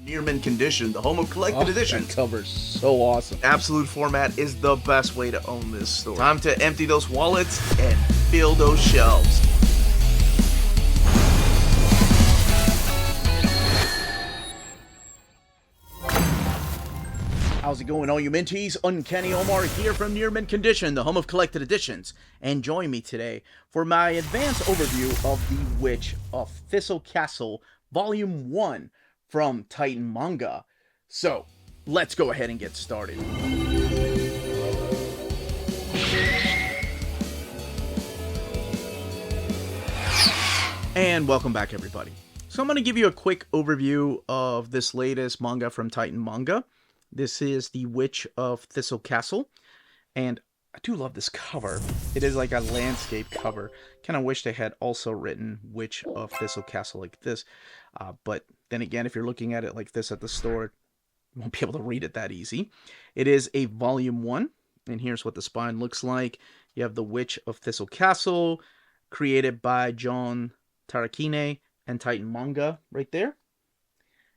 Near mint condition, the home of collected editions. That cover's so awesome. Absolute format is the best way to own this store. Time to empty those wallets and fill those shelves. How's it going, all you minties? Uncanny Omar here from Near Mint Condition, the home of collected editions. And join me today for my advanced overview of The Witch of Thistle Castle, Volume 1 from Titan Manga. So, let's go ahead and get started. And welcome back, everybody. So I'm going to give you a quick overview of this latest manga from Titan Manga. This is The Witch of Thistle Castle, and I do love this cover. It is like a landscape cover. Kind of wish they had also written Witch of Thistle Castle like this, but then again, if you're looking at it like this at the store, you won't be able to read it that easy. It is a volume 1, and here's what the spine looks like. You have The Witch of Thistle Castle, created by John Tarachine and Titan Manga right there.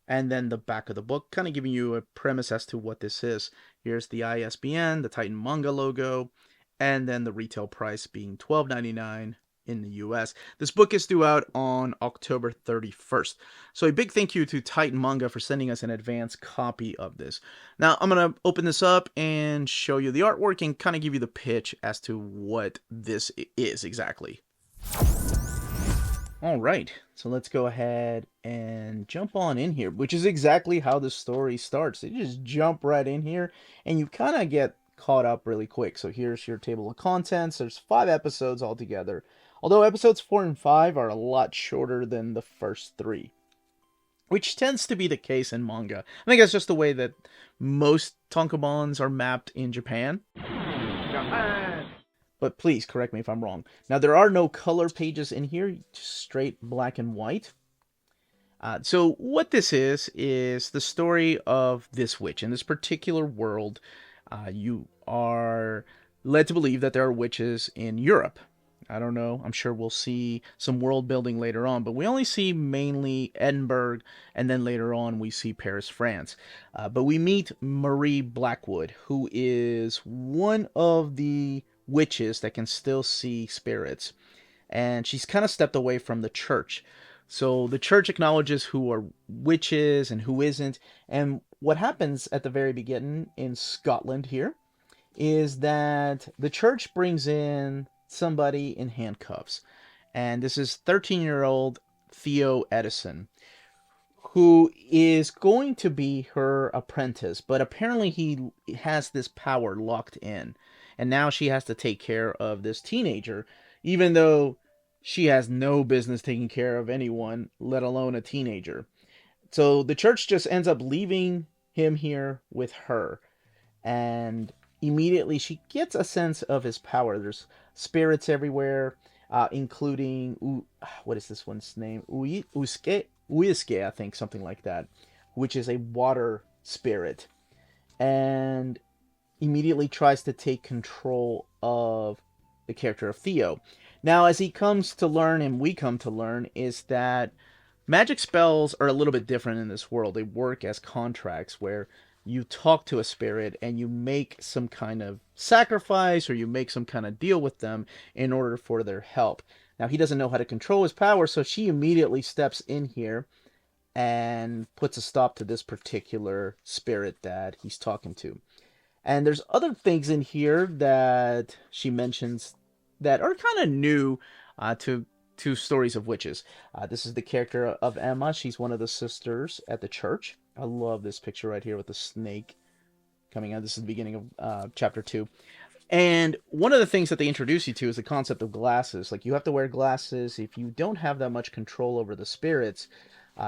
And then the back of the book, kind of giving you a premise as to what this is. Here's the ISBN, the Titan Manga logo, and then the retail price being $12.99 in the US. This book is due out on October 31st. So a big thank you to Titan Manga for sending us an advance copy of this. Now, I'm going to open this up and show you the artwork and kind of give you the pitch as to what this is exactly. Alright, so let's go ahead and jump on in here, which is exactly how the story starts. You just jump right in here, and you kind of get caught up really quick. So here's your table of contents. There's 5 episodes altogether, although episodes 4 and 5 are a lot shorter than the first 3, which tends to be the case in manga. I think that's just the way that most tankobons are mapped in Japan. But please correct me if I'm wrong. Now, there are no color pages in here, just straight black and white. So what this is the story of this witch. In this particular world, you are led to believe that there are witches in Europe. I don't know. I'm sure we'll see some world building later on, but we only see mainly Edinburgh, and then later on we see Paris, France. But we meet Marie Blackwood, who is one of the witches that can still see spirits, and she's kind of stepped away from the church. So the church acknowledges who are witches and who isn't, and what happens at the very beginning in Scotland here is that the church brings in somebody in handcuffs, and this is 13-year-old Theo Edison, who is going to be her apprentice, but apparently he has this power locked in. And now she has to take care of this teenager, even though she has no business taking care of anyone, let alone a teenager. So the church just ends up leaving him here with her. And immediately she gets a sense of his power. There's spirits everywhere, including, what is this one's name? Uiske, I think, something like that, which is a water spirit. And immediately tries to take control of the character of Theo. Now, as he comes to learn, and we come to learn, is that magic spells are a little bit different in this world. They work as contracts where you talk to a spirit and you make some kind of sacrifice or you make some kind of deal with them in order for their help. Now, he doesn't know how to control his power, so she immediately steps in here and puts a stop to this particular spirit that he's talking to. And there's other things in here that she mentions that are kind of new to stories of witches. This is the character of Emma. She's one of the sisters at the church. I love this picture right here with the snake coming out. This is the beginning of chapter 2. And one of the things that they introduce you to is the concept of glasses. Like, you have to wear glasses if you don't have that much control over the spirits.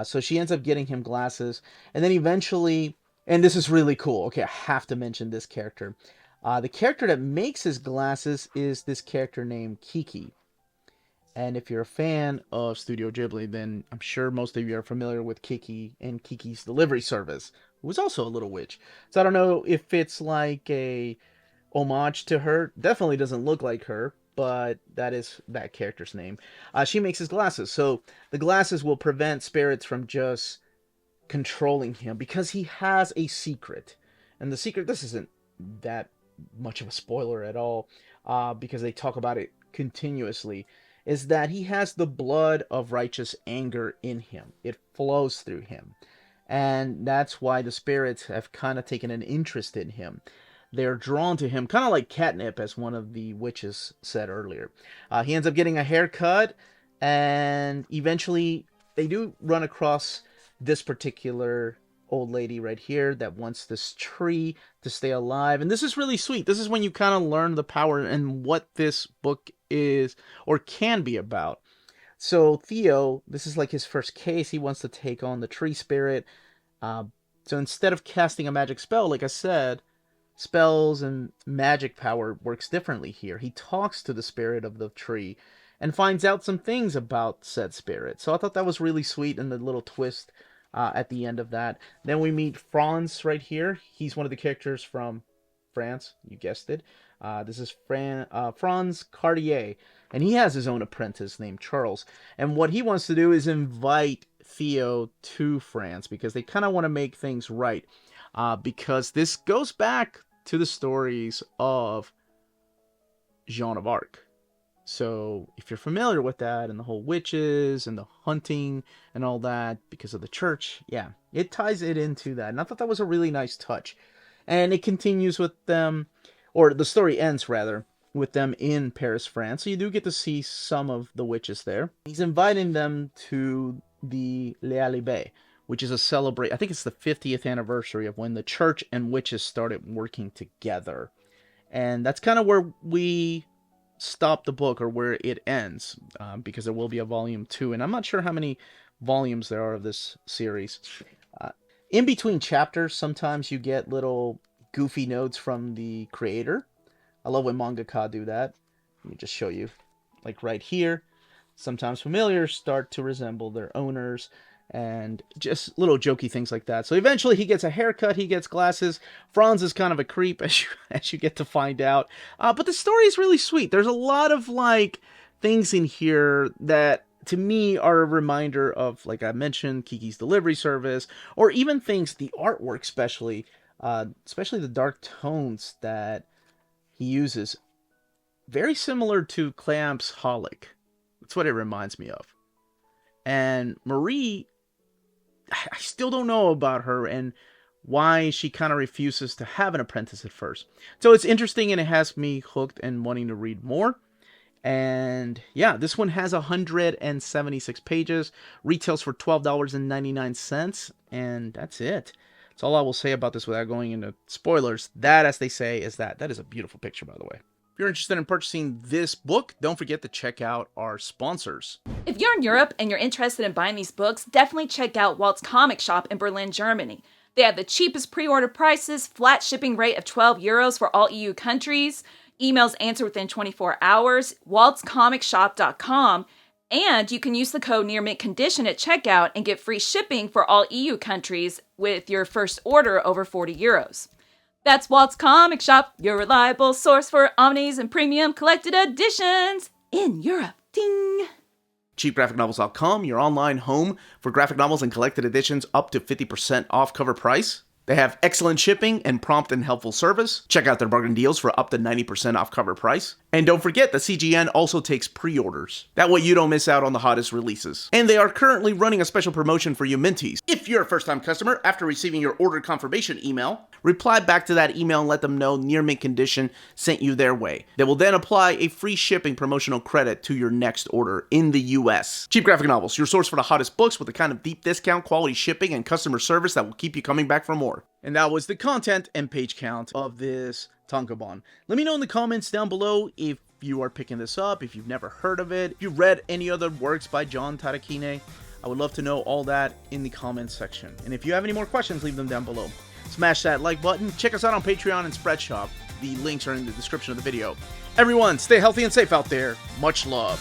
So she ends up getting him glasses. And then eventually, and this is really cool. Okay, I have to mention this character. The character that makes his glasses is this character named Kiki. And if you're a fan of Studio Ghibli, then I'm sure most of you are familiar with Kiki and Kiki's Delivery Service, who was also a little witch. So I don't know if it's like a homage to her. Definitely doesn't look like her, but that is that character's name. She makes his glasses. So the glasses will prevent spirits from just controlling him because he has a secret. And the secret, this isn't that much of a spoiler at all, because they talk about it continuously, is that he has the blood of righteous anger in him. It flows through him. And that's why the spirits have kind of taken an interest in him. They're drawn to him, kind of like catnip, as one of the witches said earlier. He ends up getting a haircut, and eventually they do run across this particular old lady right here that wants this tree to stay alive. And this is really sweet. This is when you kind of learn the power and what this book is or can be about. So Theo, this is like his first case. He wants to take on the tree spirit. So instead of casting a magic spell, like I said, spells and magic power works differently here. He talks to the spirit of the tree and finds out some things about said spirit. So I thought that was really sweet, and the little twist at the end of that. Then we meet Franz right here. He's one of the characters from France. You guessed it. This is Franz Cartier, and he has his own apprentice named Charles. And what he wants to do is invite Theo to France because they kind of want to make things right. Because this goes back to the stories of Joan of Arc. So if you're familiar with that and the whole witches and the hunting and all that because of the church, yeah, it ties it into that. And I thought that was a really nice touch. And it continues with them, or the story ends rather, with them in Paris, France. So you do get to see some of the witches there. He's inviting them to the Les Alibés, which is a I think it's the 50th anniversary of when the church and witches started working together. And that's kind of where we stop the book, or where it ends, because there will be a volume 2, and I'm not sure how many volumes there are of this series. In between chapters, sometimes you get little goofy notes from the creator. I love when mangaka do that. Let me just show you. Like right here, sometimes familiars start to resemble their owners, and just little jokey things like that. So eventually he gets a haircut, he gets glasses. Franz is kind of a creep, as you get to find out. But the story is really sweet. There's a lot of like things in here that to me are a reminder of, like I mentioned, Kiki's Delivery Service, or even things, the artwork especially the dark tones that he uses. Very similar to Clamp's Holic. That's what it reminds me of. And Marie, I still don't know about her and why she kind of refuses to have an apprentice at first. So it's interesting, and it has me hooked and wanting to read more. And yeah, this one has 176 pages, retails for $12.99, and that's it. That's all I will say about this without going into spoilers. That, as they say, is that. That is a beautiful picture, by the way. If you're interested in purchasing this book, don't forget to check out our sponsors. If you're in Europe and you're interested in buying these books, definitely check out Walt's Comic Shop in Berlin, Germany. They have the cheapest pre-order prices, flat shipping rate of €12 for all EU countries, emails answered within 24 hours, waltscomicshop.com, and you can use the code nearmintcondition at checkout and get free shipping for all EU countries with your first order over €40. That's Walt's Comic Shop, your reliable source for omnis and premium collected editions in Europe. Ding! CheapGraphicNovels.com, your online home for graphic novels and collected editions up to 50% off cover price. They have excellent shipping and prompt and helpful service. Check out their bargain deals for up to 90% off cover price. And don't forget that CGN also takes pre-orders. That way you don't miss out on the hottest releases. And they are currently running a special promotion for you Minties. If you're a first-time customer, after receiving your order confirmation email, reply back to that email and let them know Near Mint Condition sent you their way. They will then apply a free shipping promotional credit to your next order in the US. Cheap Graphic Novels, your source for the hottest books with the kind of deep discount, quality shipping, and customer service that will keep you coming back for more. And that was the content and page count of this tankobon. Let me know in the comments down below if you are picking this up, if you've never heard of it, if you've read any other works by John Tarachine. I would love to know all that in the comments section. And if you have any more questions, leave them down below. Smash that like button. Check us out on Patreon and Spreadshop. The links are in the description of the video. Everyone, stay healthy and safe out there. Much love.